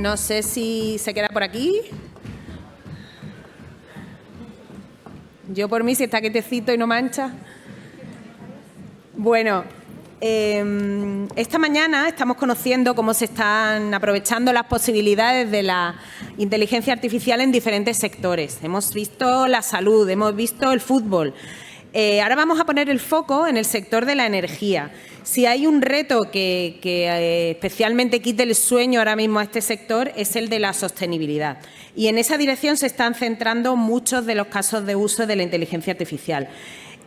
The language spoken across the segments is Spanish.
No sé si se queda por aquí. Yo por mí, si está quietecito y no mancha. Bueno, esta mañana estamos conociendo cómo se están aprovechando las posibilidades de la inteligencia artificial en diferentes sectores. Hemos visto la salud, hemos visto el fútbol. Ahora vamos a poner el foco en el sector de la energía. Si hay un reto que especialmente quite el sueño ahora mismo a este sector, es el de la sostenibilidad. Y en esa dirección se están centrando muchos de los casos de uso de la inteligencia artificial.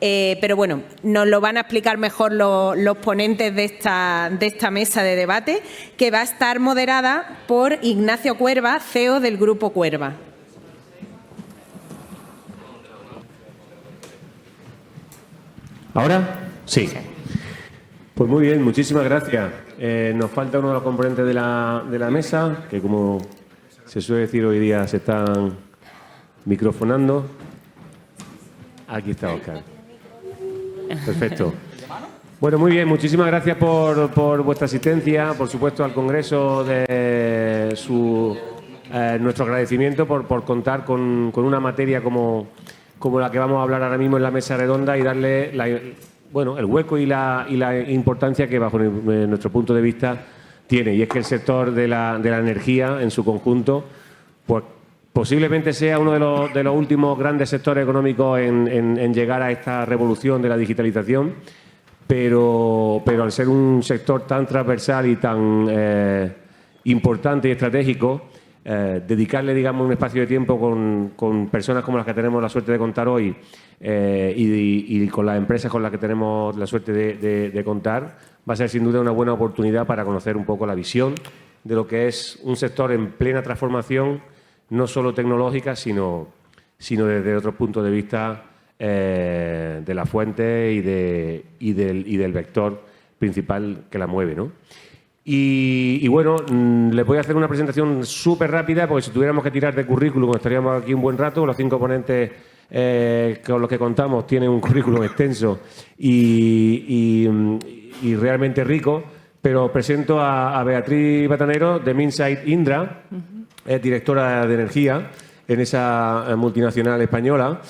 Pero bueno, nos lo van a explicar mejor los ponentes de esta mesa de debate, que va a estar moderada por Ignacio Cuerva, CEO del Grupo Cuerva. ¿Ahora? Sí. Pues muy bien, muchísimas gracias. Nos falta uno de los componentes de la mesa, que como se suele decir hoy día se están microfonando. Aquí está Óscar. Perfecto. Bueno, muy bien, muchísimas gracias por vuestra asistencia, por supuesto al Congreso, nuestro agradecimiento por contar con una materia como la que vamos a hablar ahora mismo en la mesa redonda y darle el hueco y la importancia que bajo nuestro punto de vista tiene. Y es que el sector de la energía en su conjunto, pues posiblemente sea uno de los últimos grandes sectores económicos en llegar a esta revolución de la digitalización, pero al ser un sector tan transversal y tan importante y estratégico, dedicarle, digamos, un espacio de tiempo con personas como las que tenemos la suerte de contar hoy y con las empresas con las que tenemos la suerte de contar, va a ser sin duda una buena oportunidad para conocer un poco la visión de lo que es un sector en plena transformación, no solo tecnológica, sino desde otros puntos de vista de la fuente y del vector principal que la mueve, ¿no? Y bueno, les voy a hacer una presentación súper rápida, porque si tuviéramos que tirar de currículum estaríamos aquí un buen rato. Los 5 ponentes con los que contamos tienen un currículum extenso y realmente rico, pero presento a Beatriz Batanero de Minsait Indra, directora de energía en esa multinacional española,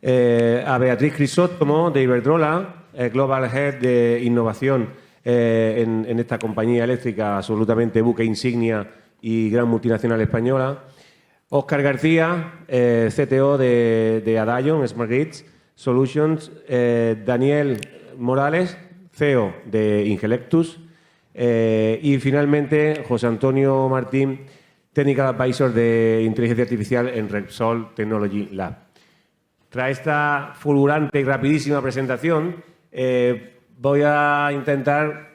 a Beatriz Crisóstomo de Iberdrola, Global Head de Innovación en esta compañía eléctrica absolutamente buque insignia y gran multinacional española, Óscar García, CTO de Adaion Smart Grids Solutions, Daniel Morales, CEO de Ingelectus, y finalmente José Antonio Martín, Technical Advisor de Inteligencia Artificial en Repsol Technology Lab. Tras esta fulgurante y rapidísima presentación, voy a intentar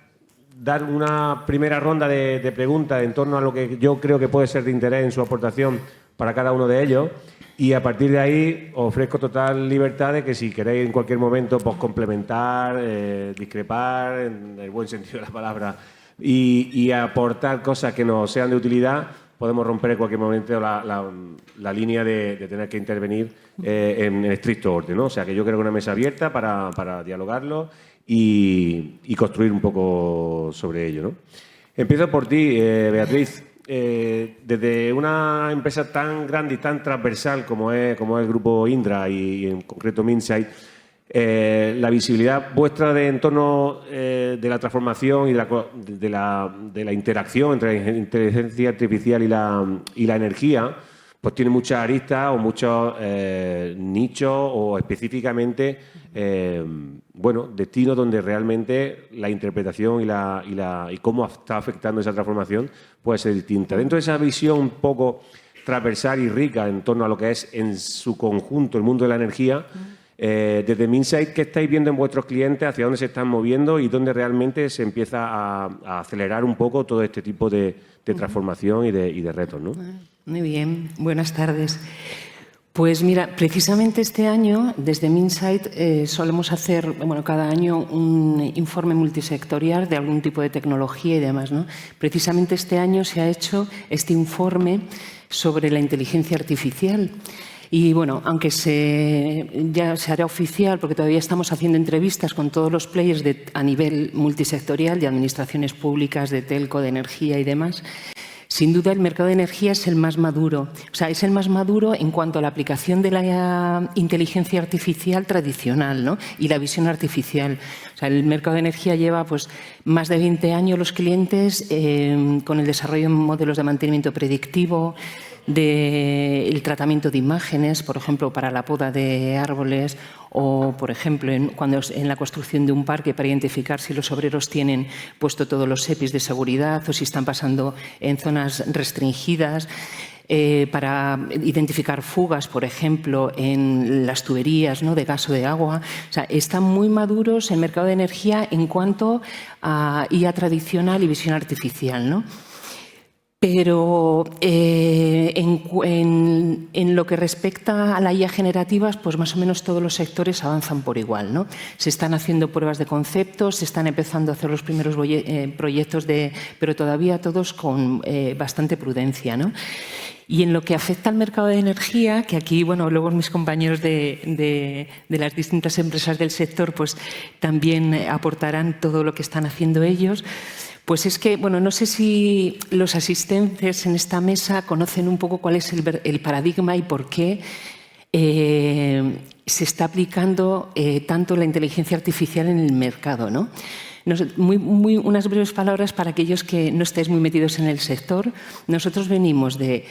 dar una primera ronda de preguntas en torno a lo que yo creo que puede ser de interés en su aportación para cada uno de ellos, y a partir de ahí os ofrezco total libertad de que si queréis en cualquier momento pues, complementar, discrepar, en el buen sentido de la palabra, y aportar cosas que nos sean de utilidad, podemos romper en cualquier momento la línea de tener que intervenir en estricto orden, ¿no? O sea, que yo creo que una mesa abierta para dialogarlo y construir un poco sobre ello, ¿no? Empiezo por ti, Beatriz. Desde una empresa tan grande y tan transversal como es el Grupo Indra y en concreto Minsait, la visibilidad vuestra en torno de la transformación y de la interacción entre la inteligencia artificial y la energía, pues tiene muchas aristas o muchos nichos o específicamente destinos donde realmente la interpretación y cómo está afectando esa transformación puede ser distinta. Dentro de esa visión un poco transversal y rica en torno a lo que es en su conjunto el mundo de la energía, desde Minsait, ¿qué estáis viendo en vuestros clientes? ¿Hacia dónde se están moviendo y dónde realmente se empieza a acelerar un poco todo este tipo de transformación y de retos, ¿no? Muy bien, buenas tardes. Pues mira, precisamente este año, desde Minsait, solemos hacer, cada año un informe multisectorial de algún tipo de tecnología y demás, ¿no? Precisamente este año se ha hecho este informe sobre la inteligencia artificial. Y bueno, aunque ya se hará oficial, porque todavía estamos haciendo entrevistas con todos los players a nivel multisectorial, de administraciones públicas, de telco, de energía y demás, Sin duda, el mercado de energía es el más maduro. O sea, es el más maduro en cuanto a la aplicación de la inteligencia artificial tradicional, ¿no? Y la visión artificial. O sea, el mercado de energía lleva pues, más de 20 años los clientes con el desarrollo de modelos de mantenimiento predictivo, del tratamiento de imágenes, por ejemplo, para la poda de árboles o, por ejemplo, en la construcción de un parque para identificar si los obreros tienen puesto todos los EPIs de seguridad o si están pasando en zonas restringidas. Para identificar fugas, por ejemplo, en las tuberías, ¿no?, de gas o de agua. O sea, están muy maduros el mercado de energía en cuanto a IA tradicional y visión artificial, ¿no? Pero en lo que respecta a la IA generativas, pues más o menos todos los sectores avanzan por igual, ¿no? Se están haciendo pruebas de conceptos, se están empezando a hacer los primeros proyectos, pero todavía todos con bastante prudencia, ¿no? Y en lo que afecta al mercado de energía, que aquí, bueno, luego mis compañeros de las distintas empresas del sector pues también aportarán todo lo que están haciendo ellos. Pues es que, bueno, no sé si los asistentes en esta mesa conocen un poco cuál es el paradigma y por qué se está aplicando tanto la inteligencia artificial en el mercado, ¿no? Unas breves palabras para aquellos que no estáis muy metidos en el sector. Nosotros venimos de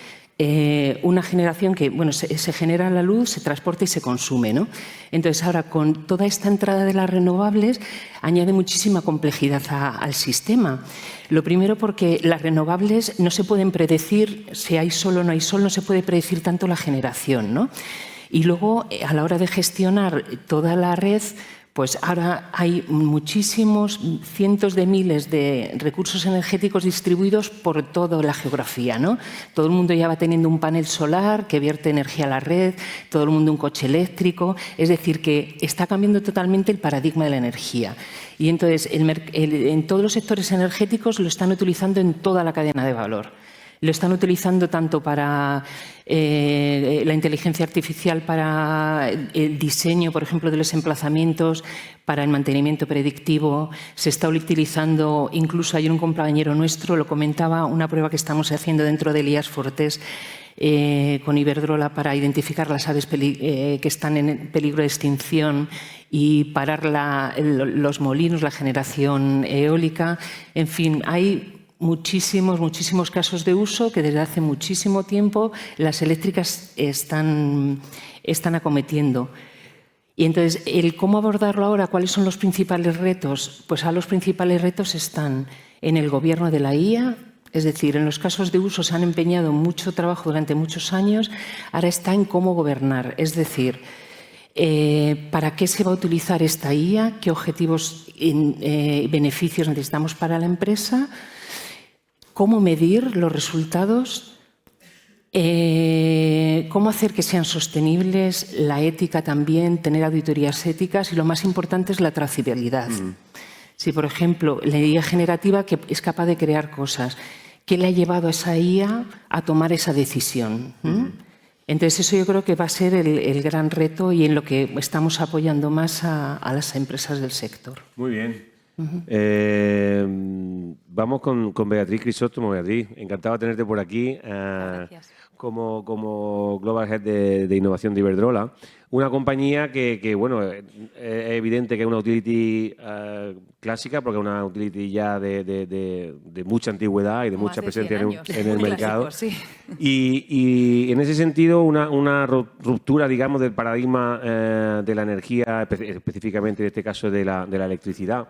una generación que, bueno, se genera la luz, se transporta y se consume, ¿no? Entonces, ahora, con toda esta entrada de las renovables, añade muchísima complejidad al sistema. Lo primero porque las renovables no se pueden predecir, si hay sol o no hay sol, no se puede predecir tanto la generación, ¿no? Y luego, a la hora de gestionar toda la red, pues ahora hay muchísimos, cientos de miles de recursos energéticos distribuidos por toda la geografía, ¿no? Todo el mundo ya va teniendo un panel solar que vierte energía a la red, todo el mundo un coche eléctrico, es decir, que está cambiando totalmente el paradigma de la energía. Y entonces, en todos los sectores energéticos lo están utilizando en toda la cadena de valor. Lo están utilizando tanto para la inteligencia artificial, para el diseño, por ejemplo, de los emplazamientos, para el mantenimiento predictivo. Se está utilizando, incluso hay un compañero nuestro, lo comentaba, una prueba que estamos haciendo dentro del IAS Fortés con Iberdrola para identificar las aves que están en peligro de extinción y parar los molinos, la generación eólica. En fin, hay muchísimos casos de uso que desde hace muchísimo tiempo las eléctricas están acometiendo. Y entonces, ¿cómo abordarlo ahora? ¿Cuáles son los principales retos? Pues los principales retos están en el gobierno de la IA, es decir, en los casos de uso se han empeñado mucho trabajo durante muchos años, ahora está en cómo gobernar, es decir, ¿para qué se va a utilizar esta IA? ¿Qué objetivos y beneficios necesitamos para la empresa? ¿Cómo medir los resultados? ¿Cómo hacer que sean sostenibles? La ética también, tener auditorías éticas y lo más importante es la trazabilidad. Si, por ejemplo, la IA generativa que es capaz de crear cosas, ¿qué le ha llevado a esa IA a tomar esa decisión? Entonces, eso yo creo que va a ser el gran reto y en lo que estamos apoyando más a las empresas del sector. Muy bien. Vamos con Beatriz Crisóstomo. Beatriz, encantado de tenerte por aquí como Global Head de Innovación de Iberdrola. Una compañía que bueno, es evidente que es una utility clásica, porque es una utility ya de mucha antigüedad y de mucha presencia en el mercado. Clásico, sí. Y en ese sentido, una ruptura, digamos, del paradigma de la energía, específicamente en este caso de la electricidad.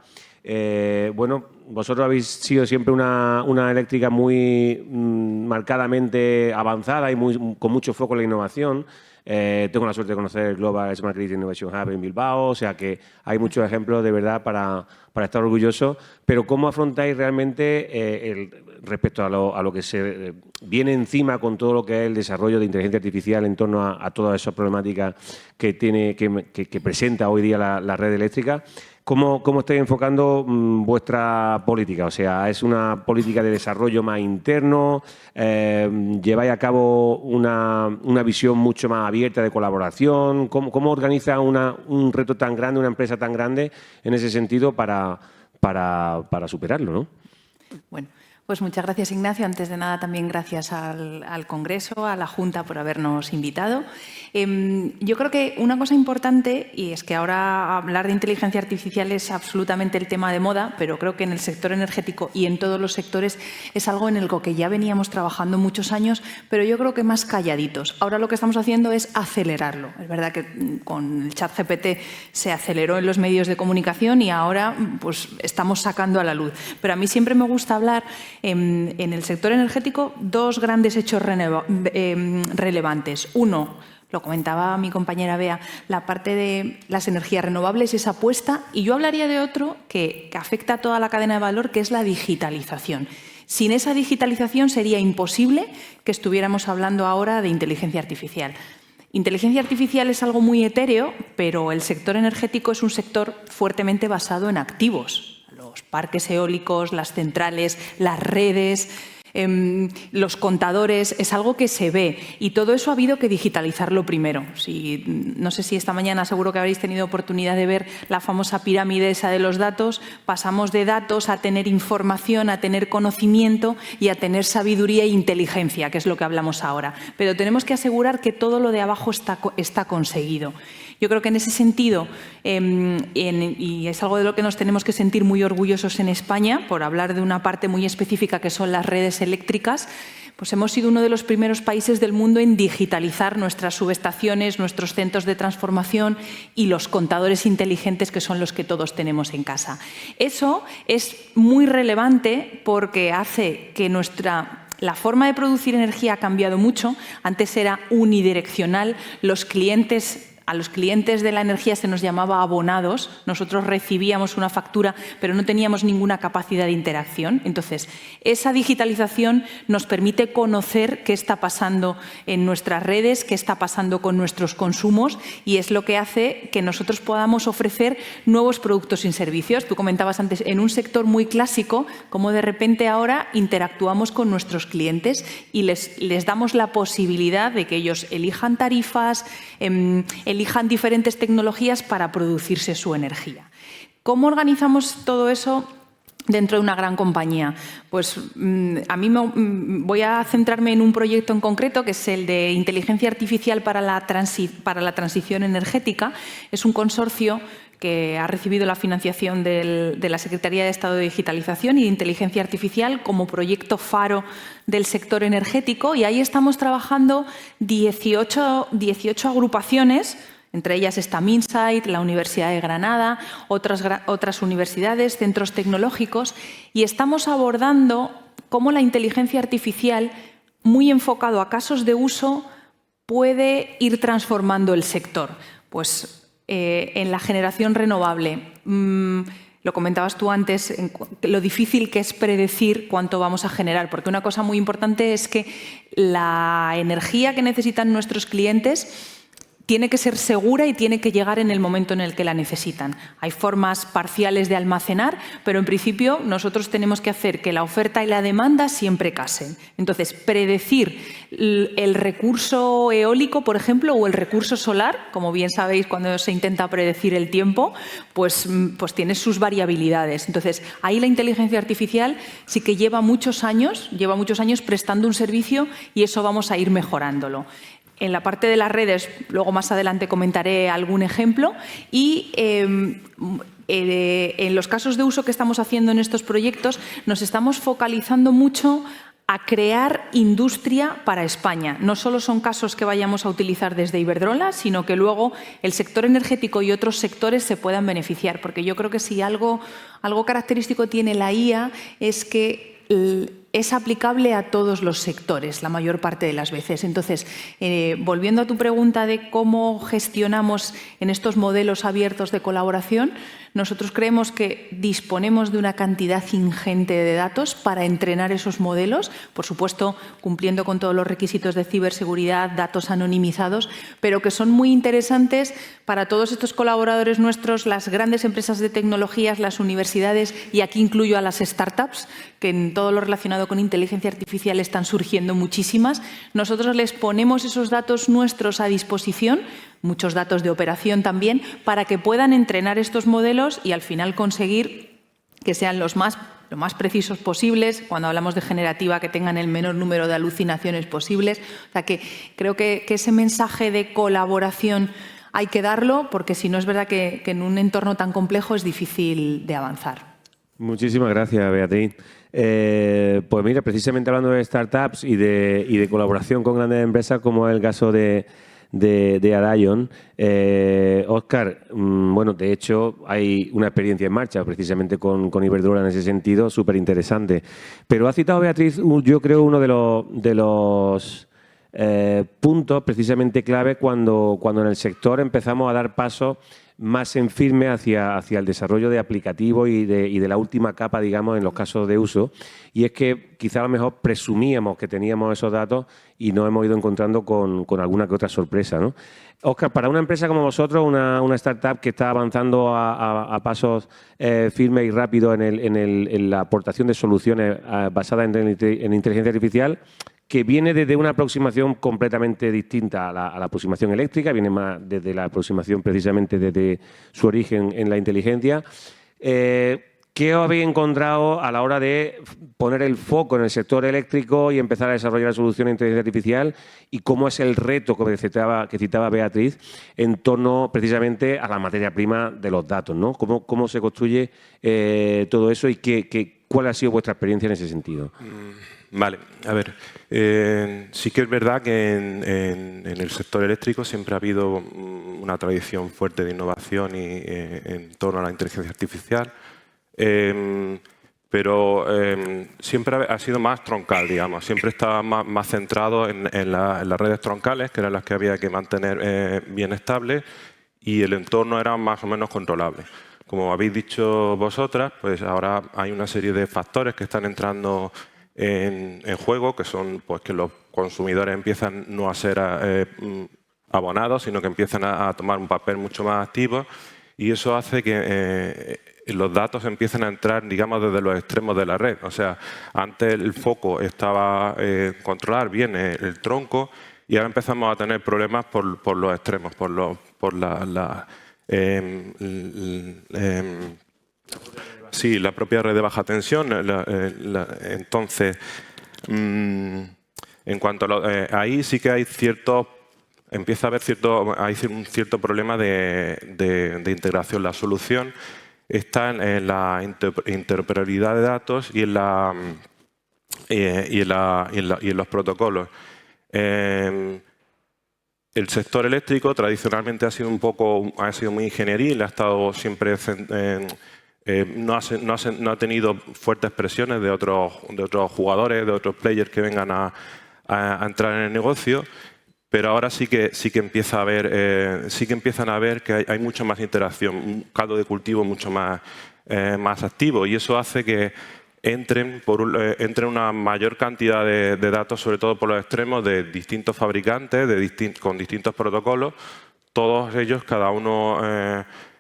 Bueno, vosotros habéis sido siempre una eléctrica muy marcadamente avanzada y con mucho foco en la innovación. Tengo la suerte de conocer el Global Smart Grid Innovation Hub en Bilbao, o sea que hay muchos ejemplos de verdad para estar orgullosos. Pero ¿cómo afrontáis realmente respecto a lo que se viene encima con todo lo que es el desarrollo de inteligencia artificial en torno a todas esas problemáticas que presenta hoy día la red eléctrica? ¿Cómo estáis enfocando vuestra política? O sea, ¿es una política de desarrollo más interno? ¿Lleváis a cabo una visión mucho más abierta de colaboración? ¿Cómo organiza un reto tan grande, una empresa tan grande en ese sentido para superarlo, ¿no? Bueno, Pues muchas gracias, Ignacio. Antes de nada, también gracias al Congreso, a la Junta por habernos invitado. Yo creo que una cosa importante, y es que ahora hablar de inteligencia artificial es absolutamente el tema de moda, pero creo que en el sector energético y en todos los sectores es algo en el que ya veníamos trabajando muchos años, pero yo creo que más calladitos. Ahora lo que estamos haciendo es acelerarlo. Es verdad que con el ChatGPT se aceleró en los medios de comunicación y ahora pues, estamos sacando a la luz. Pero a mí siempre me gusta hablar en el sector energético dos grandes hechos relevantes. Uno, lo comentaba mi compañera Bea, la parte de las energías renovables, esa apuesta, y yo hablaría de otro que afecta a toda la cadena de valor, que es la digitalización. Sin esa digitalización sería imposible que estuviéramos hablando ahora de inteligencia artificial. Inteligencia artificial es algo muy etéreo, pero el sector energético es un sector fuertemente basado en activos. Los parques eólicos, las centrales, las redes, los contadores, es algo que se ve y todo eso ha habido que digitalizarlo primero. No sé si esta mañana seguro que habréis tenido oportunidad de ver la famosa pirámide esa de los datos. Pasamos de datos a tener información, a tener conocimiento y a tener sabiduría e inteligencia, que es lo que hablamos ahora. Pero tenemos que asegurar que todo lo de abajo está conseguido. Yo creo que en ese sentido, y es algo de lo que nos tenemos que sentir muy orgullosos en España, por hablar de una parte muy específica que son las redes eléctricas, pues hemos sido uno de los primeros países del mundo en digitalizar nuestras subestaciones, nuestros centros de transformación y los contadores inteligentes que son los que todos tenemos en casa. Eso es muy relevante porque hace que la forma de producir energía ha cambiado mucho. Antes era unidireccional, a los clientes de la energía se nos llamaba abonados, nosotros recibíamos una factura pero no teníamos ninguna capacidad de interacción. Entonces, esa digitalización nos permite conocer qué está pasando en nuestras redes, qué está pasando con nuestros consumos y es lo que hace que nosotros podamos ofrecer nuevos productos y servicios. Tú comentabas antes, en un sector muy clásico, cómo de repente ahora interactuamos con nuestros clientes y les damos la posibilidad de que ellos elijan tarifas, elijan diferentes tecnologías para producirse su energía. ¿Cómo organizamos todo eso dentro de una gran compañía? Pues a mí voy a centrarme en un proyecto en concreto, que es el de inteligencia artificial para la transición energética. Es un consorcio que ha recibido la financiación de la Secretaría de Estado de Digitalización y de Inteligencia Artificial como proyecto faro del sector energético y ahí estamos trabajando 18 agrupaciones. Entre ellas está Minsight, la Universidad de Granada, otras universidades, centros tecnológicos, y estamos abordando cómo la inteligencia artificial, muy enfocado a casos de uso, puede ir transformando el sector. Pues en la generación renovable, lo comentabas tú antes, lo difícil que es predecir cuánto vamos a generar, porque una cosa muy importante es que la energía que necesitan nuestros clientes tiene que ser segura y tiene que llegar en el momento en el que la necesitan. Hay formas parciales de almacenar, pero en principio nosotros tenemos que hacer que la oferta y la demanda siempre casen. Entonces, predecir el recurso eólico, por ejemplo, o el recurso solar, como bien sabéis cuando se intenta predecir el tiempo, pues tiene sus variabilidades. Entonces, ahí la inteligencia artificial sí que lleva muchos años prestando un servicio y eso vamos a ir mejorándolo. En la parte de las redes, luego más adelante comentaré algún ejemplo y en los casos de uso que estamos haciendo en estos proyectos nos estamos focalizando mucho a crear industria para España. No solo son casos que vayamos a utilizar desde Iberdrola, sino que luego el sector energético y otros sectores se puedan beneficiar, porque yo creo que si algo característico tiene la IA es que es aplicable a todos los sectores, la mayor parte de las veces. Entonces, volviendo a tu pregunta de cómo gestionamos en estos modelos abiertos de colaboración, nosotros creemos que disponemos de una cantidad ingente de datos para entrenar esos modelos, por supuesto, cumpliendo con todos los requisitos de ciberseguridad, datos anonimizados, pero que son muy interesantes para todos estos colaboradores nuestros, las grandes empresas de tecnologías, las universidades, y aquí incluyo a las startups, que en todo lo relacionado con inteligencia artificial están surgiendo muchísimas. Nosotros les ponemos esos datos nuestros a disposición, muchos datos de operación también, para que puedan entrenar estos modelos y al final conseguir que sean los más lo más precisos posibles, cuando hablamos de generativa, que tengan el menor número de alucinaciones posibles. O sea, que creo que ese mensaje de colaboración hay que darlo, porque si no es verdad que en un entorno tan complejo es difícil de avanzar. Muchísimas gracias, Beatriz. Pues mira, precisamente hablando de startups y de colaboración con grandes empresas, como es el caso de Adaion, Óscar, bueno, de hecho hay una experiencia en marcha precisamente con Iberdrola en ese sentido, súper interesante. Pero ha citado Beatriz, yo creo, uno de los puntos precisamente clave cuando en el sector empezamos a dar pasos más en firme hacia el desarrollo de aplicativos y de la última capa, digamos, en los casos de uso. Y es que quizá a lo mejor presumíamos que teníamos esos datos y nos hemos ido encontrando con alguna que otra sorpresa, ¿no? Óscar, para una empresa como vosotros, una startup que está avanzando a pasos firmes y rápidos en la aportación de soluciones basadas en inteligencia artificial, que viene desde una aproximación completamente distinta a la aproximación eléctrica, viene más desde la aproximación precisamente desde su origen en la inteligencia. ¿Qué os habéis encontrado a la hora de poner el foco en el sector eléctrico y empezar a desarrollar soluciones de inteligencia artificial? ¿Y cómo es el reto que citaba Beatriz en torno precisamente a la materia prima de los datos, ¿no? ¿Cómo se construye todo eso y cuál ha sido vuestra experiencia en ese sentido? Vale, a ver, sí que es verdad que en el sector eléctrico siempre ha habido una tradición fuerte de innovación y en torno a la inteligencia artificial, pero siempre ha sido más troncal, digamos, siempre estaba más centrado en las redes troncales, que eran las que había que mantener bien estables, y el entorno era más o menos controlable. Como habéis dicho vosotras, pues ahora hay una serie de factores que están entrando en juego, que son pues que los consumidores empiezan no a ser abonados, sino que empiezan a tomar un papel mucho más activo, y eso hace que los datos empiecen a entrar, digamos, desde los extremos de la red. O sea, antes el foco estaba controlar bien el tronco, y ahora empezamos a tener problemas por los extremos, sí, la propia red de baja tensión. Entonces, en cuanto a ahí sí que hay empieza a haber un cierto problema de integración. La solución está en la interoperabilidad de datos y en los protocolos. El sector eléctrico tradicionalmente ha sido muy ingenieril, ha estado siempre no ha tenido fuertes presiones de otros jugadores, de otros players que vengan a entrar en el negocio, pero ahora sí que empiezan a ver que hay mucha más interacción, un caldo de cultivo mucho más activo, y eso hace que entren una mayor cantidad de datos, sobre todo por los extremos, de distintos fabricantes, con distintos protocolos, todos ellos, cada uno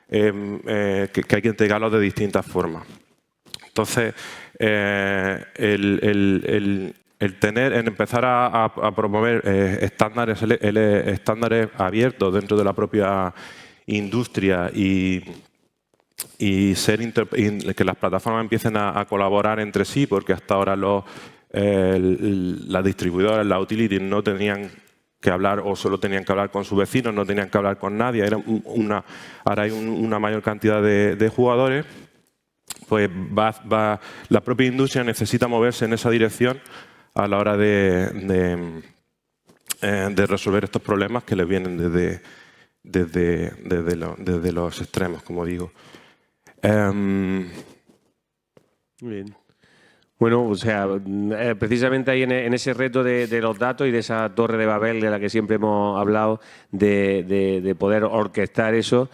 que hay que integrarlos de distintas formas. Entonces, empezar a promover estándares abiertos dentro de la propia industria y que las plataformas empiecen a colaborar entre sí, porque hasta ahora las distribuidoras, las utilities, no tenían que hablar o solo tenían que hablar con sus vecinos, no tenían que hablar con nadie. Ahora hay una mayor cantidad de jugadores. Pues la propia industria necesita moverse en esa dirección a la hora de resolver estos problemas que les vienen desde los extremos, como digo. Muy bien. Bueno, o sea, precisamente ahí en ese reto de los datos y de esa torre de Babel de la que siempre hemos hablado, de poder orquestar eso,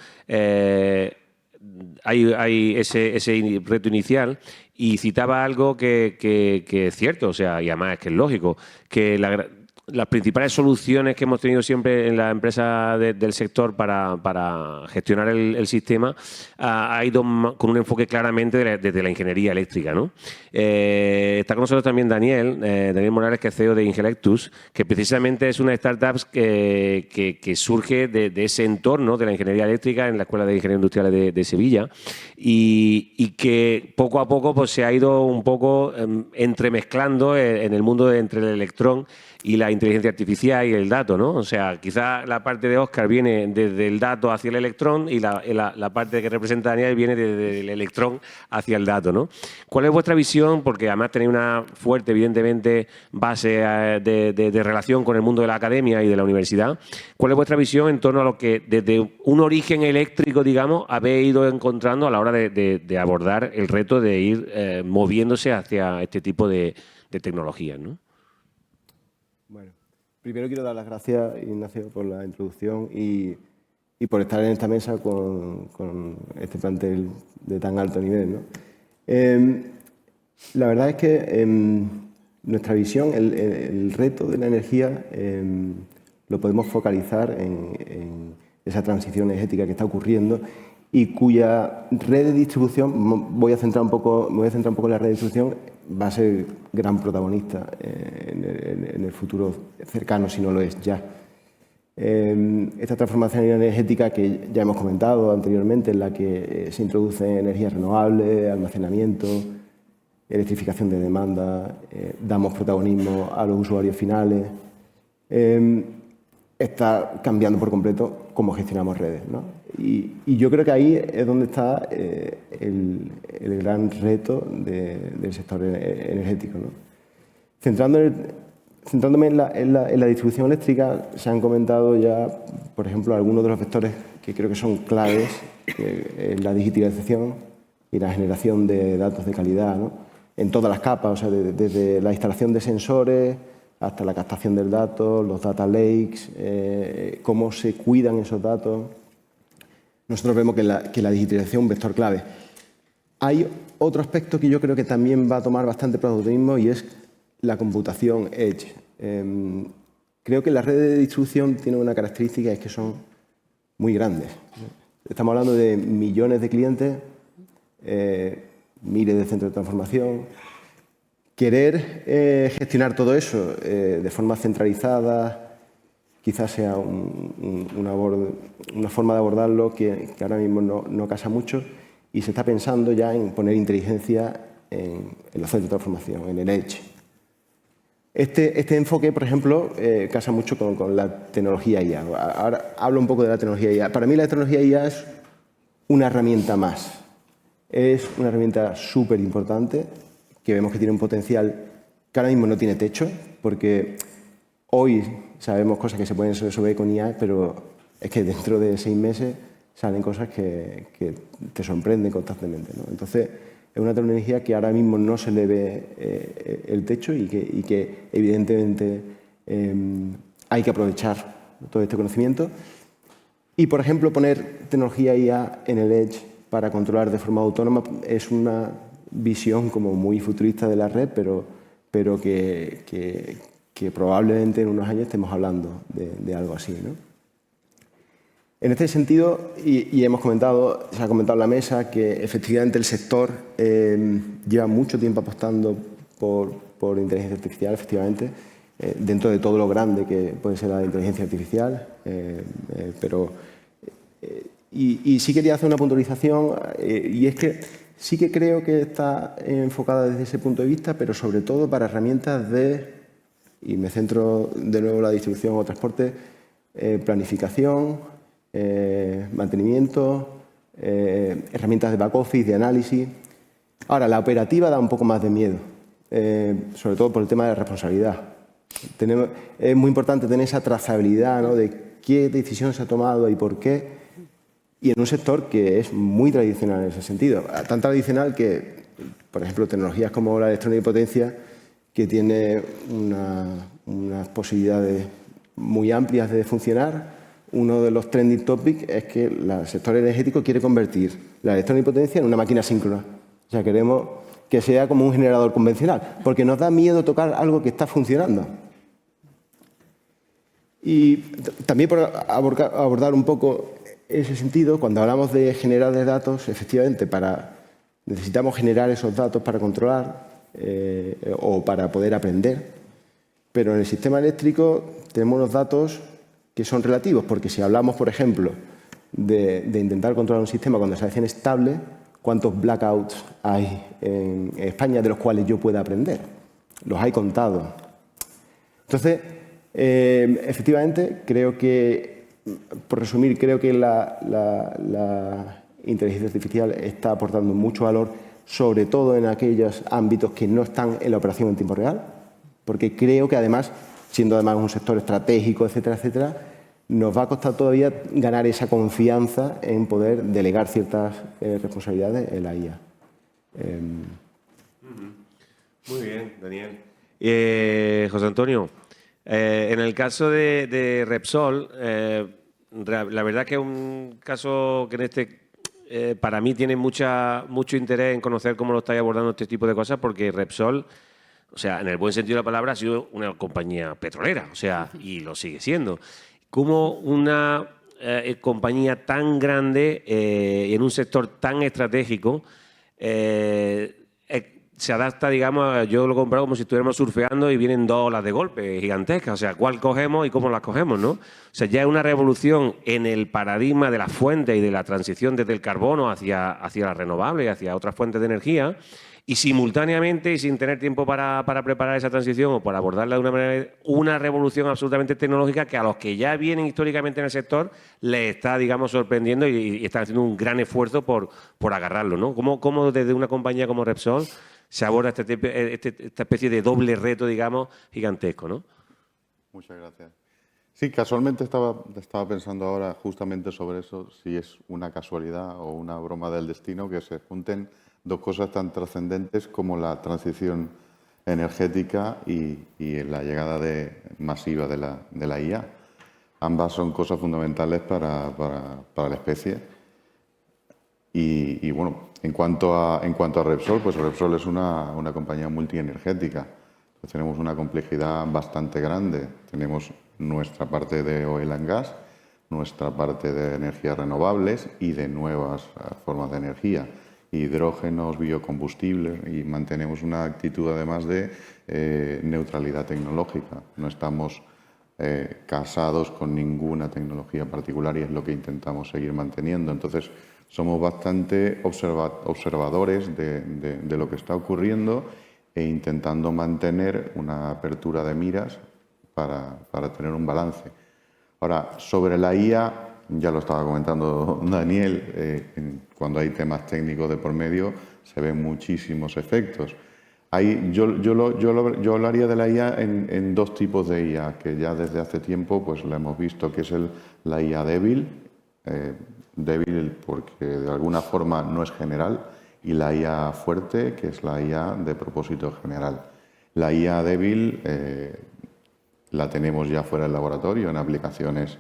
hay ese reto inicial, y citaba algo que es cierto, o sea, y además es que es lógico, que las principales soluciones que hemos tenido siempre en la empresa del sector para gestionar el sistema ha ido con un enfoque claramente desde la ingeniería eléctrica, ¿no? Está con nosotros también Daniel Morales, que es CEO de Ingelectus, que precisamente es una startup que surge de ese entorno de la ingeniería eléctrica en la Escuela de Ingeniería Industrial de Sevilla y que poco a poco pues, se ha ido un poco entremezclando en el mundo entre el electrón y la inteligencia artificial y el dato, ¿no? O sea, quizá la parte de Óscar viene desde el dato hacia el electrón y la parte que representa Daniel viene desde el electrón hacia el dato, ¿no? ¿Cuál es vuestra visión? Porque además tenéis una fuerte, evidentemente, base de relación con el mundo de la academia y de la universidad. ¿Cuál es vuestra visión en torno a lo que desde un origen eléctrico, digamos, habéis ido encontrando a la hora de abordar el reto de ir moviéndose hacia este tipo de tecnologías, ¿no? Bueno, primero quiero dar las gracias, Ignacio, por la introducción y por estar en esta mesa con este plantel de tan alto nivel, ¿no? La verdad es que nuestra visión, el reto de la energía, lo podemos focalizar en esa transición energética que está ocurriendo y cuya red de distribución, me voy a centrar un poco en la red de distribución, va a ser gran protagonista en el futuro cercano, si no lo es ya. Esta transformación energética que ya hemos comentado anteriormente, en la que se introducen energías renovables, almacenamiento, electrificación de demanda, damos protagonismo a los usuarios finales, está cambiando por completo cómo gestionamos redes, ¿no? Y yo creo que ahí es donde está el gran reto del sector energético, ¿no? Centrándome en la distribución eléctrica, se han comentado ya, por ejemplo, algunos de los vectores que creo que son claves, la digitalización y la generación de datos de calidad, ¿no? En todas las capas, o sea, desde la instalación de sensores hasta la captación del dato, los data lakes, cómo se cuidan esos datos. Nosotros vemos que la digitalización es un vector clave. Hay otro aspecto que yo creo que también va a tomar bastante protagonismo y es la computación edge. Creo que las redes de distribución tienen una característica, es que son muy grandes. Estamos hablando de millones de clientes, miles de centros de transformación. Querer gestionar todo eso de forma centralizada quizás sea una forma de abordarlo que ahora mismo no casa mucho y se está pensando ya en poner inteligencia en los centros de transformación, en el edge. Este enfoque, por ejemplo, casa mucho con la tecnología IA. Ahora hablo un poco de la tecnología IA. Para mí la tecnología IA es una herramienta más. Es una herramienta súper importante que vemos que tiene un potencial que ahora mismo no tiene techo, porque hoy sabemos cosas que se pueden resolver con IA, pero es que dentro de 6 meses salen cosas que te sorprenden constantemente, ¿no? Entonces, es una tecnología que ahora mismo no se le ve el techo y que evidentemente hay que aprovechar todo este conocimiento. Y, por ejemplo, poner tecnología IA en el edge para controlar de forma autónoma es una visión como muy futurista de la red, pero que probablemente en unos años estemos hablando de algo así, ¿no? En este sentido, y se ha comentado en la mesa que efectivamente el sector lleva mucho tiempo apostando por inteligencia artificial, efectivamente, dentro de todo lo grande que puede ser la inteligencia artificial, y sí quería hacer una puntualización, y es que sí que creo que está enfocada desde ese punto de vista, pero sobre todo para herramientas y me centro de nuevo en la distribución o transporte, planificación, mantenimiento, herramientas de back office, de análisis. Ahora, la operativa da un poco más de miedo, sobre todo por el tema de responsabilidad. Es muy importante tener esa trazabilidad, ¿no?, de qué decisión se ha tomado y por qué, y en un sector que es muy tradicional en ese sentido. Tan tradicional que, por ejemplo, tecnologías como la electrónica de potencia, que tiene unas posibilidades muy amplias de funcionar. Uno de los trending topics es que el sector energético quiere convertir la electrónica de potencia en una máquina síncrona. O sea, queremos que sea como un generador convencional, porque nos da miedo tocar algo que está funcionando. Y también por abordar un poco ese sentido, cuando hablamos de generar de datos, efectivamente, necesitamos generar esos datos para controlar o para poder aprender. Pero en el sistema eléctrico tenemos unos datos que son relativos, porque si hablamos, por ejemplo, de intentar controlar un sistema cuando se hace inestable, ¿cuántos blackouts hay en España de los cuales yo pueda aprender? Los hay contados. Entonces, efectivamente, creo que, por resumir, creo que la inteligencia artificial está aportando mucho valor, sobre todo en aquellos ámbitos que no están en la operación en tiempo real, porque creo que además, siendo además un sector estratégico, etcétera, etcétera, nos va a costar todavía ganar esa confianza en poder delegar ciertas responsabilidades en la IA. Muy bien, Daniel. José Antonio, en el caso de Repsol, la verdad que es un caso que para mí tiene mucho interés en conocer cómo lo estáis abordando este tipo de cosas, porque Repsol, o sea, en el buen sentido de la palabra, ha sido una compañía petrolera, o sea, y lo sigue siendo. ¿Cómo una compañía tan grande en un sector tan estratégico se adapta, digamos, yo lo he comprado como si estuviéramos surfeando y vienen 2 olas de golpe gigantescas? O sea, ¿cuál cogemos y cómo las cogemos, no? O sea, ya es una revolución en el paradigma de las fuentes y de la transición desde el carbono hacia las renovables y hacia otras fuentes de energía. Y simultáneamente, y sin tener tiempo para preparar esa transición o para abordarla de una manera, una revolución absolutamente tecnológica que a los que ya vienen históricamente en el sector les está, digamos, sorprendiendo y están haciendo un gran esfuerzo por agarrarlo, ¿no? ¿Cómo desde una compañía como Repsol se aborda esta especie de doble reto, digamos, gigantesco, ¿no? Muchas gracias. Sí, casualmente estaba pensando ahora justamente sobre eso, si es una casualidad o una broma del destino que se junten 2 cosas tan trascendentes como la transición energética y la llegada masiva de la IA. Ambas son cosas fundamentales para la especie. Y bueno, en cuanto a Repsol, pues Repsol es una compañía multienergética. Entonces tenemos una complejidad bastante grande. Tenemos nuestra parte de oil and gas, nuestra parte de energías renovables y de nuevas formas de energía, hidrógenos, biocombustibles, y mantenemos una actitud además de neutralidad tecnológica. No estamos casados con ninguna tecnología particular y es lo que intentamos seguir manteniendo. Entonces, somos bastante observadores de lo que está ocurriendo e intentando mantener una apertura de miras para tener un balance. Ahora, sobre la IA, ya lo estaba comentando Daniel, cuando hay temas técnicos de por medio se ven muchísimos efectos. Yo hablaría de la IA en 2 tipos de IA, que ya desde hace tiempo pues la hemos visto, que es la IA débil, débil porque de alguna forma no es general, y la IA fuerte, que es la IA de propósito general. La IA débil la tenemos ya fuera del laboratorio en aplicaciones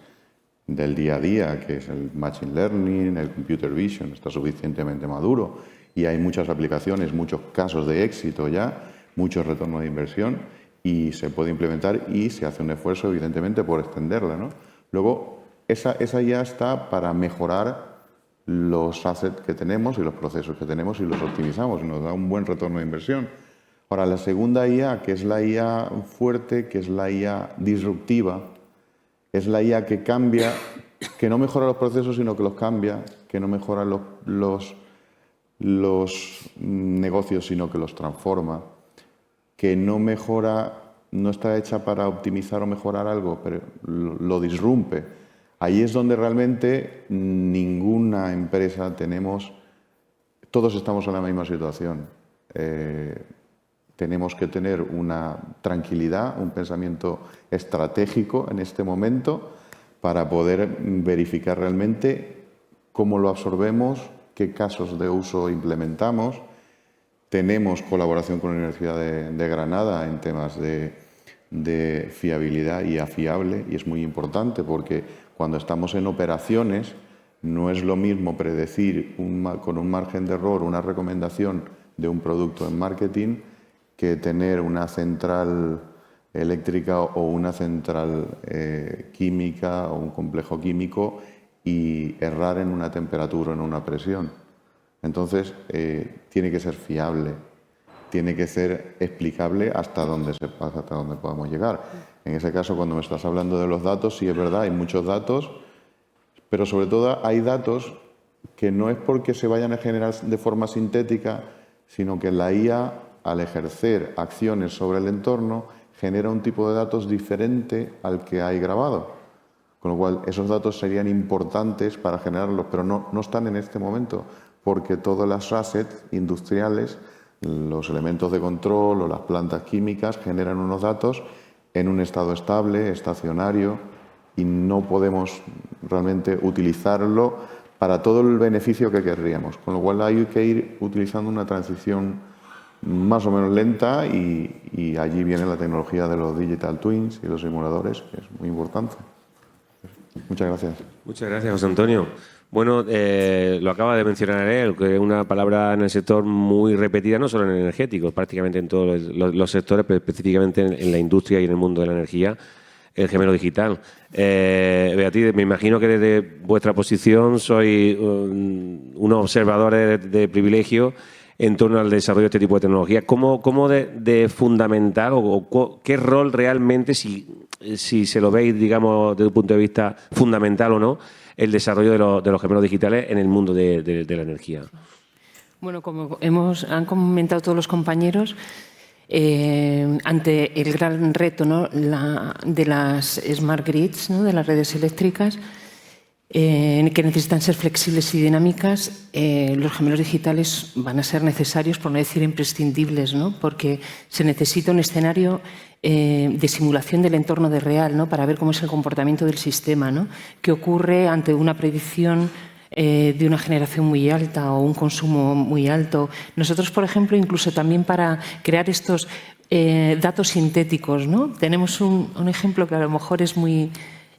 del día a día, que es el Machine Learning, el Computer Vision, está suficientemente maduro y hay muchas aplicaciones, muchos casos de éxito ya, mucho retorno de inversión y se puede implementar y se hace un esfuerzo evidentemente por extenderla, ¿no? Luego, esa ya está para mejorar los assets que tenemos y los procesos que tenemos y los optimizamos y nos da un buen retorno de inversión. Ahora, la segunda IA, que es la IA fuerte, que es la IA disruptiva, es la IA que cambia, que no mejora los procesos, sino que los cambia, que no mejora los negocios, sino que los transforma, que no mejora, no está hecha para optimizar o mejorar algo, pero lo disrumpe. Ahí es donde realmente ninguna empresa todos estamos en la misma situación. Tenemos que tener una tranquilidad, un pensamiento estratégico en este momento para poder verificar realmente cómo lo absorbemos, qué casos de uso implementamos. Tenemos colaboración con la Universidad de Granada en temas de fiabilidad y afiable, y es muy importante porque cuando estamos en operaciones no es lo mismo predecir con un margen de error una recomendación de un producto en marketing que tener una central eléctrica o una central química o un complejo químico y errar en una temperatura o en una presión. Entonces, tiene que ser fiable, tiene que ser explicable hasta dónde podamos llegar. En ese caso, cuando me estás hablando de los datos, sí es verdad, hay muchos datos, pero sobre todo hay datos que no es porque se vayan a generar de forma sintética, sino que la IA, al ejercer acciones sobre el entorno, genera un tipo de datos diferente al que hay grabado. Con lo cual, esos datos serían importantes para generarlos, pero no están en este momento, porque todas las assets industriales, los elementos de control o las plantas químicas generan unos datos en un estado estable, estacionario, y no podemos realmente utilizarlo para todo el beneficio que querríamos. Con lo cual hay que ir utilizando una transición más o menos lenta y allí viene la tecnología de los digital twins y los simuladores, que es muy importante. Muchas gracias. Muchas gracias, José Antonio. Bueno, lo acaba de mencionar él, que es una palabra en el sector muy repetida, no solo en el energético, prácticamente en todos los sectores, pero específicamente en la industria y en el mundo de la energía, el gemelo digital. Beatriz, me imagino que desde vuestra posición sois unos observadores de privilegio en torno al desarrollo de este tipo de tecnologías. ¿Cómo de fundamental o qué rol realmente, si se lo veis, digamos, desde un punto de vista fundamental o no, el desarrollo de los gemelos digitales en el mundo de la energía? Bueno, como han comentado todos los compañeros, ante el gran reto, ¿no?, de las smart grids, ¿no?, de las redes eléctricas, que necesitan ser flexibles y dinámicas, los gemelos digitales van a ser necesarios, por no decir imprescindibles, ¿no?, porque se necesita un escenario de simulación del entorno de real, ¿no?, para ver cómo es el comportamiento del sistema, ¿no?, qué ocurre ante una predicción de una generación muy alta o un consumo muy alto. Nosotros, por ejemplo, incluso también para crear estos datos sintéticos, ¿no?, tenemos un ejemplo que a lo mejor es muy...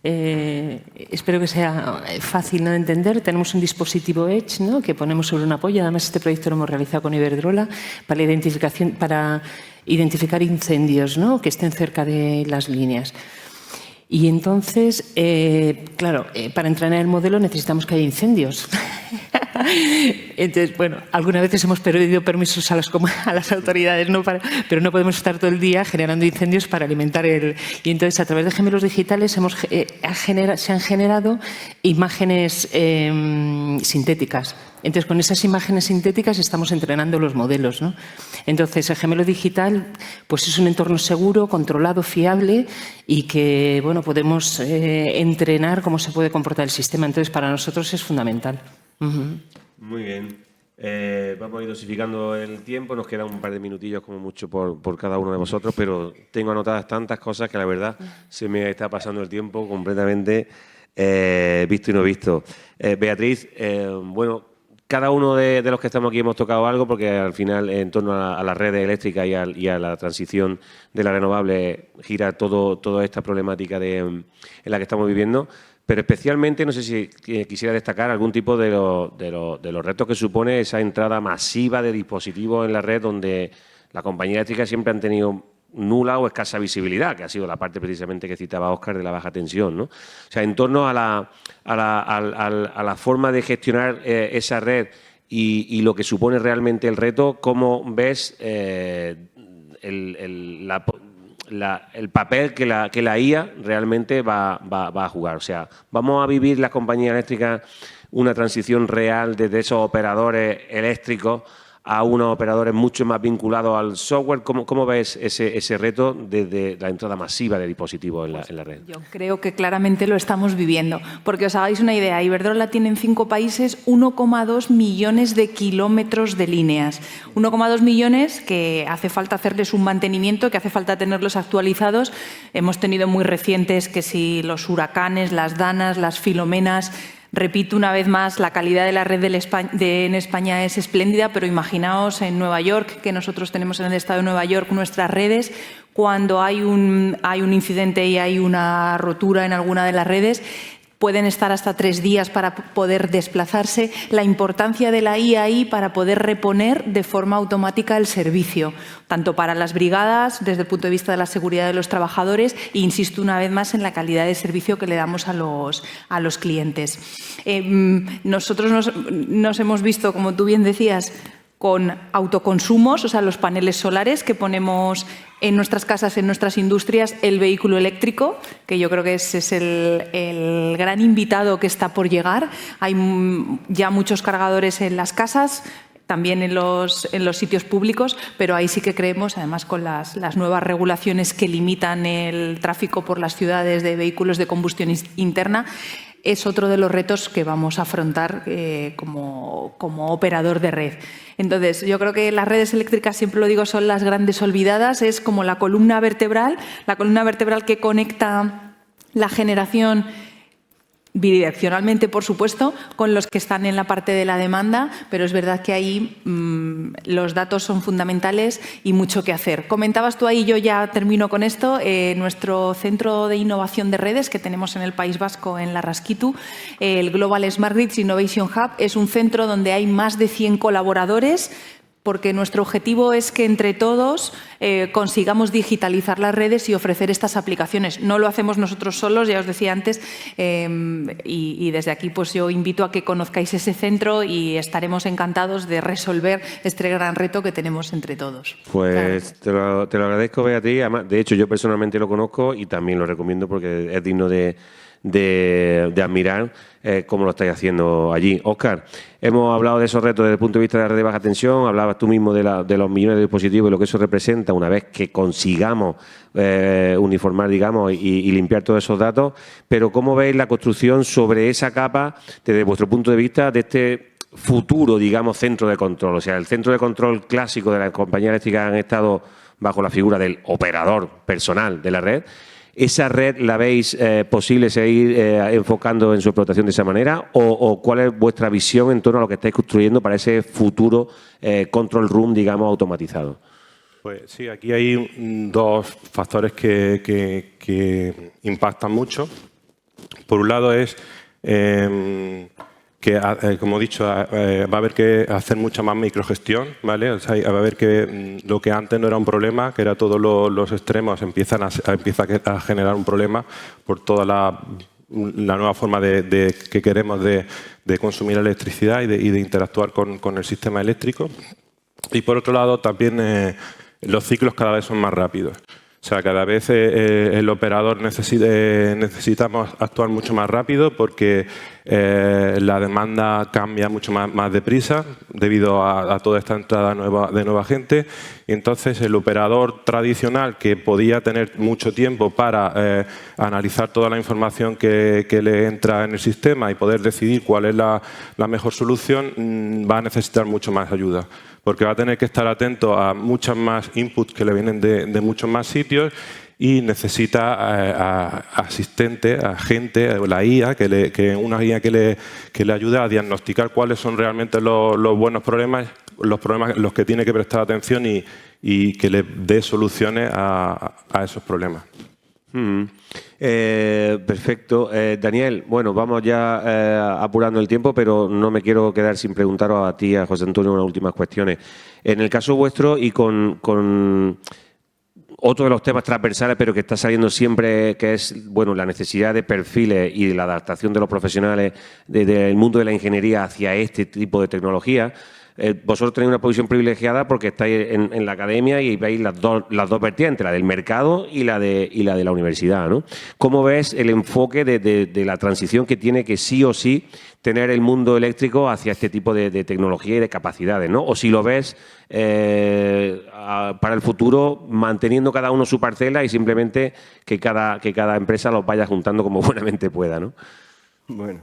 espero que sea fácil, ¿no?, de entender. Tenemos un dispositivo Edge, ¿no?, que ponemos sobre una polla. Además, este proyecto lo hemos realizado con Iberdrola para identificar incendios, ¿no?, que estén cerca de las líneas. Y entonces, claro, para entrenar el modelo necesitamos que haya incendios. Entonces, bueno, algunas veces hemos pedido permisos a las autoridades, ¿no?, pero no podemos estar todo el día generando incendios para alimentar el... Y entonces, a través de gemelos digitales se han generado imágenes sintéticas. Entonces, con esas imágenes sintéticas estamos entrenando los modelos, ¿no? Entonces, el gemelo digital, pues es un entorno seguro, controlado, fiable y que, bueno, podemos entrenar cómo se puede comportar el sistema. Entonces, para nosotros es fundamental. Muy bien. Vamos a ir dosificando el tiempo. Nos quedan un par de minutillos como mucho por cada uno de vosotros, pero tengo anotadas tantas cosas que la verdad se me está pasando el tiempo completamente visto y no visto. Beatriz, bueno, cada uno de los que estamos aquí hemos tocado algo porque al final en torno a las redes eléctricas y a la transición de la renovable gira toda esta problemática en la que estamos viviendo. Pero especialmente, no sé si quisiera destacar algún tipo de los retos que supone esa entrada masiva de dispositivos en la red donde las compañías eléctricas siempre han tenido nula o escasa visibilidad, que ha sido la parte precisamente que citaba Óscar de la baja tensión, ¿no? O sea, en torno a la forma de gestionar esa red y lo que supone realmente el reto, ¿cómo ves el papel que la IA realmente va a jugar? O sea, ¿vamos a vivir las compañías eléctricas una transición real desde esos operadores eléctricos a unos operadores mucho más vinculados al software? ¿Cómo ves ese reto desde la entrada masiva de dispositivos en la red? Yo creo que claramente lo estamos viviendo. Porque os hagáis una idea, Iberdrola tiene en 5 países 1,2 millones de kilómetros de líneas. 1,2 millones que hace falta hacerles un mantenimiento, que hace falta tenerlos actualizados. Hemos tenido muy recientes que si los huracanes, las danas, las filomenas... Repito una vez más, la calidad de la red en España es espléndida, pero imaginaos en Nueva York, que nosotros tenemos en el estado de Nueva York nuestras redes, cuando hay un incidente y hay una rotura en alguna de las redes, pueden estar hasta 3 días para poder desplazarse, la importancia de la IA ahí para poder reponer de forma automática el servicio, tanto para las brigadas, desde el punto de vista de la seguridad de los trabajadores, e insisto una vez más en la calidad de servicio que le damos a los clientes. Nosotros nos hemos visto, como tú bien decías, con autoconsumos, o sea, los paneles solares que ponemos en nuestras casas, en nuestras industrias, el vehículo eléctrico, que yo creo que ese es el gran invitado que está por llegar. Hay ya muchos cargadores en las casas, también en los sitios públicos, pero ahí sí que creemos, además con las nuevas regulaciones que limitan el tráfico por las ciudades de vehículos de combustión interna, es otro de los retos que vamos a afrontar como operador de red. Entonces, yo creo que las redes eléctricas, siempre lo digo, son las grandes olvidadas, es como la columna vertebral que conecta la generación bidireccionalmente, por supuesto, con los que están en la parte de la demanda, pero es verdad que ahí los datos son fundamentales y mucho que hacer. Comentabas tú ahí, yo ya termino con esto, nuestro centro de innovación de redes que tenemos en el País Vasco, en Larraskitu, el Global Smart Grids Innovation Hub, es un centro donde hay más de 100 colaboradores, porque nuestro objetivo es que entre todos consigamos digitalizar las redes y ofrecer estas aplicaciones. No lo hacemos nosotros solos, ya os decía antes, y desde aquí pues yo invito a que conozcáis ese centro y estaremos encantados de resolver este gran reto que tenemos entre todos. Pues claro. te lo agradezco, Beatriz. Además, de hecho, yo personalmente lo conozco y también lo recomiendo porque es digno de admirar cómo lo estáis haciendo allí. Óscar, hemos hablado de esos retos desde el punto de vista de la red de baja tensión, hablabas tú mismo de los millones de dispositivos y lo que eso representa una vez que consigamos uniformar, digamos, y limpiar todos esos datos, pero ¿cómo veis la construcción sobre esa capa desde vuestro punto de vista de este futuro, digamos, centro de control? O sea, el centro de control clásico de las compañías eléctricas han estado bajo la figura del operador personal de la red. ¿Esa red la veis posible seguir enfocando en su explotación de esa manera? ¿O cuál es vuestra visión en torno a lo que estáis construyendo para ese futuro control room, digamos, automatizado? Pues sí, aquí hay 2 factores que impactan mucho. Por un lado es que, como he dicho, va a haber que hacer mucha más microgestión, ¿vale? O sea, va a haber que lo que antes no era un problema, que era todos los extremos, empieza a generar un problema por toda la nueva forma que queremos de consumir electricidad y de interactuar con el sistema eléctrico. Y por otro lado, también los ciclos cada vez son más rápidos. O sea, cada vez el operador necesitamos actuar mucho más rápido porque la demanda cambia mucho más deprisa debido a toda esta entrada de nueva gente. Y entonces el operador tradicional, que podía tener mucho tiempo para analizar toda la información que le entra en el sistema y poder decidir cuál es la mejor solución, va a necesitar mucho más ayuda, porque va a tener que estar atento a muchas más inputs que le vienen de muchos más sitios y necesita a asistente, a gente, la IA, una IA que le ayude a diagnosticar cuáles son realmente los buenos problemas, los problemas en los que tiene que prestar atención y que le dé soluciones a esos problemas. Perfecto. Daniel, bueno, vamos ya apurando el tiempo, pero no me quiero quedar sin preguntaros a ti y a José Antonio unas últimas cuestiones. En el caso vuestro y con otro de los temas transversales, pero que está saliendo siempre, que es bueno, la necesidad de perfiles y de la adaptación de los profesionales del mundo de la ingeniería hacia este tipo de tecnología. Vosotros tenéis una posición privilegiada porque estáis en la academia y veis las dos vertientes, la del mercado y la de la universidad, ¿no? ¿Cómo ves el enfoque de la transición que tiene que sí o sí tener el mundo eléctrico hacia este tipo de tecnología y de capacidades, ¿no? O si lo ves para el futuro manteniendo cada uno su parcela y simplemente que cada empresa los vaya juntando como buenamente pueda, ¿no? Bueno,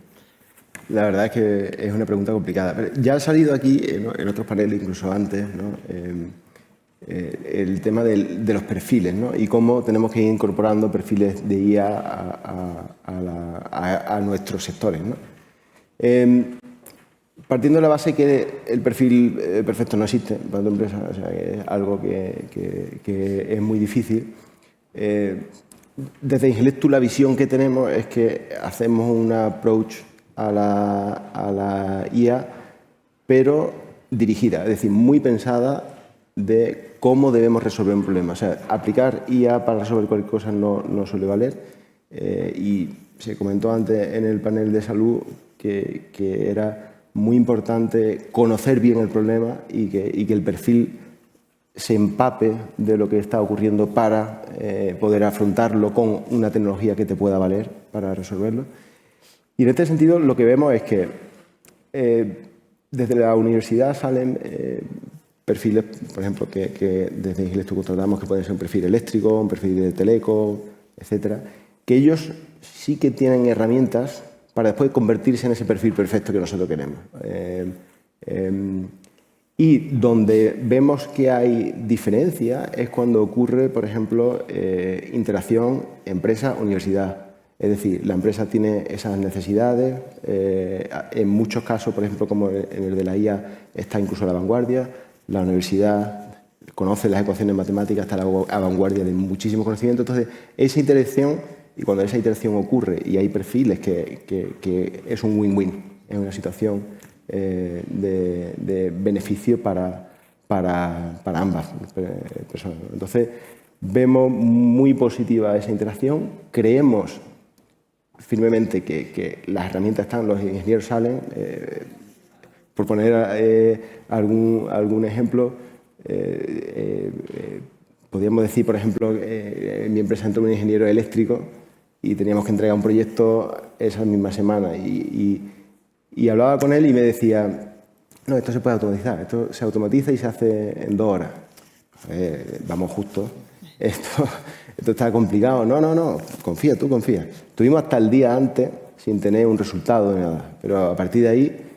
la verdad es que es una pregunta complicada. Pero ya ha salido aquí, en otros paneles, incluso antes, ¿no? El tema de los perfiles, ¿no? Y cómo tenemos que ir incorporando perfiles de IA a nuestros sectores, ¿no? Partiendo de la base que el perfil perfecto no existe para tu empresa, o sea, que es algo que es muy difícil. desde Ingelectu la visión que tenemos es que hacemos un approach a la IA, pero dirigida, es decir, muy pensada de cómo debemos resolver un problema. O sea, aplicar IA para resolver cualquier cosa no suele valer. Y se comentó antes en el panel de salud que era muy importante conocer bien el problema y que el perfil se empape de lo que está ocurriendo para poder afrontarlo con una tecnología que te pueda valer para resolverlo. Y en este sentido lo que vemos es que desde la universidad salen perfiles, por ejemplo, que desde Ingelectu contratamos, que pueden ser un perfil eléctrico, un perfil de teleco, etcétera, que ellos sí que tienen herramientas para después convertirse en ese perfil perfecto que nosotros queremos. Y donde vemos que hay diferencia es cuando ocurre, por ejemplo, interacción empresa-universidad. Es decir, la empresa tiene esas necesidades, en muchos casos, por ejemplo, como en el de la IA, está incluso a la vanguardia, la universidad conoce las ecuaciones matemáticas, está a la vanguardia de muchísimos conocimientos. Entonces, esa interacción, y cuando esa interacción ocurre y hay perfiles que es un win-win, es una situación de beneficio para ambas personas. Entonces, vemos muy positiva esa interacción, creemos firmemente que las herramientas están, los ingenieros salen. Por poner algún ejemplo, podríamos decir, por ejemplo, en mi empresa entró un ingeniero eléctrico y teníamos que entregar un proyecto esa misma semana y hablaba con él y me decía, no, esto se puede automatizar, esto se automatiza y se hace en 2 horas. Vamos justo, esto está complicado. No, confía, tú confía. Estuvimos hasta el día antes sin tener un resultado de nada, pero a partir de ahí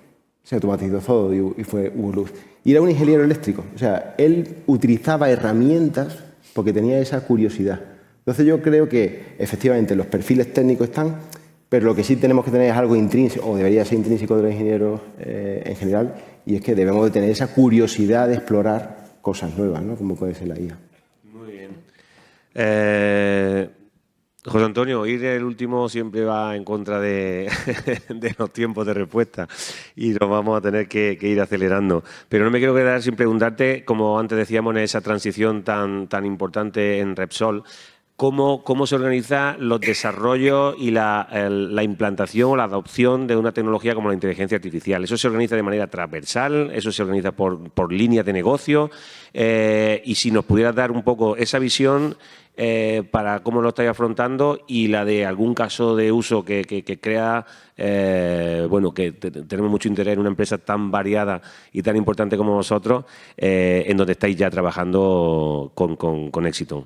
se automatizó todo y hubo luz. Y era un ingeniero eléctrico, o sea, él utilizaba herramientas porque tenía esa curiosidad. Entonces yo creo que efectivamente los perfiles técnicos están, pero lo que sí tenemos que tener es algo intrínseco, o debería ser intrínseco de los ingenieros en general, y es que debemos de tener esa curiosidad de explorar cosas nuevas, ¿no? Como puede ser la IA. Muy bien. José Antonio, ir el último siempre va en contra de los tiempos de respuesta y nos vamos a tener que ir acelerando. Pero no me quiero quedar sin preguntarte, como antes decíamos, en esa transición tan importante en Repsol, ¿cómo se organizan los desarrollos y la implantación o la adopción de una tecnología como la inteligencia artificial? ¿Eso se organiza de manera transversal? ¿Eso se organiza por líneas de negocio? Y si nos pudieras dar un poco esa visión para cómo lo estáis afrontando y la de algún caso de uso que crea, que tenemos mucho interés en una empresa tan variada y tan importante como vosotros, en donde estáis ya trabajando con éxito.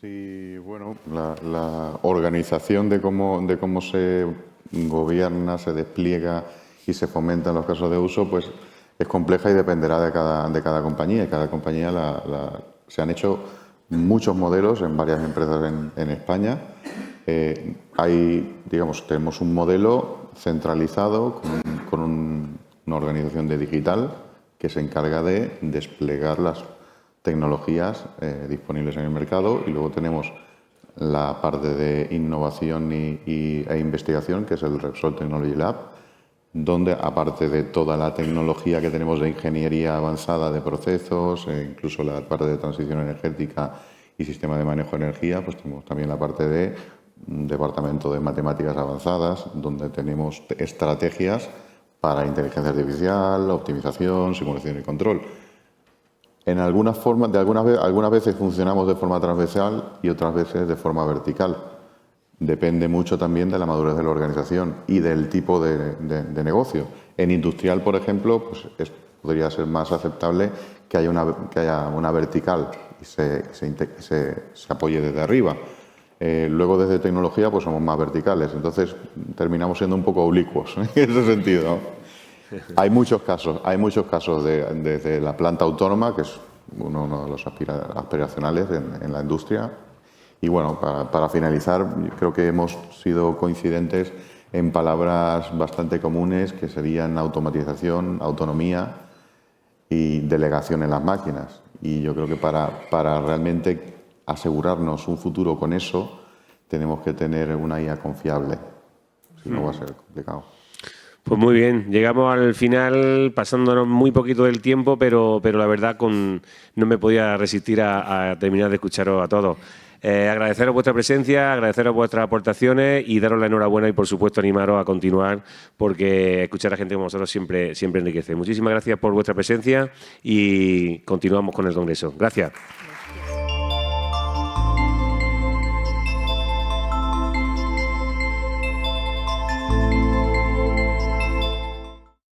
Sí, bueno, la organización de cómo se gobierna, se despliega y se fomenta en los casos de uso, pues es compleja y dependerá de cada compañía. Y cada compañía se han hecho muchos modelos en varias empresas en España. Tenemos un modelo centralizado con una organización de digital que se encarga de desplegar las tecnologías disponibles en el mercado, y luego tenemos la parte de innovación e investigación, que es el Repsol Technology Lab, donde aparte de toda la tecnología que tenemos de ingeniería avanzada de procesos, incluso la parte de transición energética y sistema de manejo de energía, pues tenemos también la parte de departamento de matemáticas avanzadas, donde tenemos estrategias para inteligencia artificial, optimización, simulación y control. Algunas veces funcionamos de forma transversal y otras veces de forma vertical. Depende mucho también de la madurez de la organización y del tipo de negocio. En industrial, por ejemplo, pues podría ser más aceptable que haya una vertical y se apoye desde arriba. Luego, desde tecnología, pues somos más verticales. Entonces, terminamos siendo un poco oblicuos en ese sentido, ¿no? Hay muchos casos desde la planta autónoma, que es uno de los aspiracionales en la industria. Y bueno, para finalizar, creo que hemos sido coincidentes en palabras bastante comunes, que serían automatización, autonomía y delegación en las máquinas. Y yo creo que para realmente asegurarnos un futuro con eso, tenemos que tener una IA confiable, si no va a ser complicado. Pues muy bien, llegamos al final pasándonos muy poquito del tiempo, pero la verdad no me podía resistir a terminar de escucharos a todos. Agradeceros vuestra presencia, agradeceros vuestras aportaciones y daros la enhorabuena y, por supuesto, animaros a continuar porque escuchar a gente como vosotros siempre enriquece. Muchísimas gracias por vuestra presencia y continuamos con el Congreso. Gracias.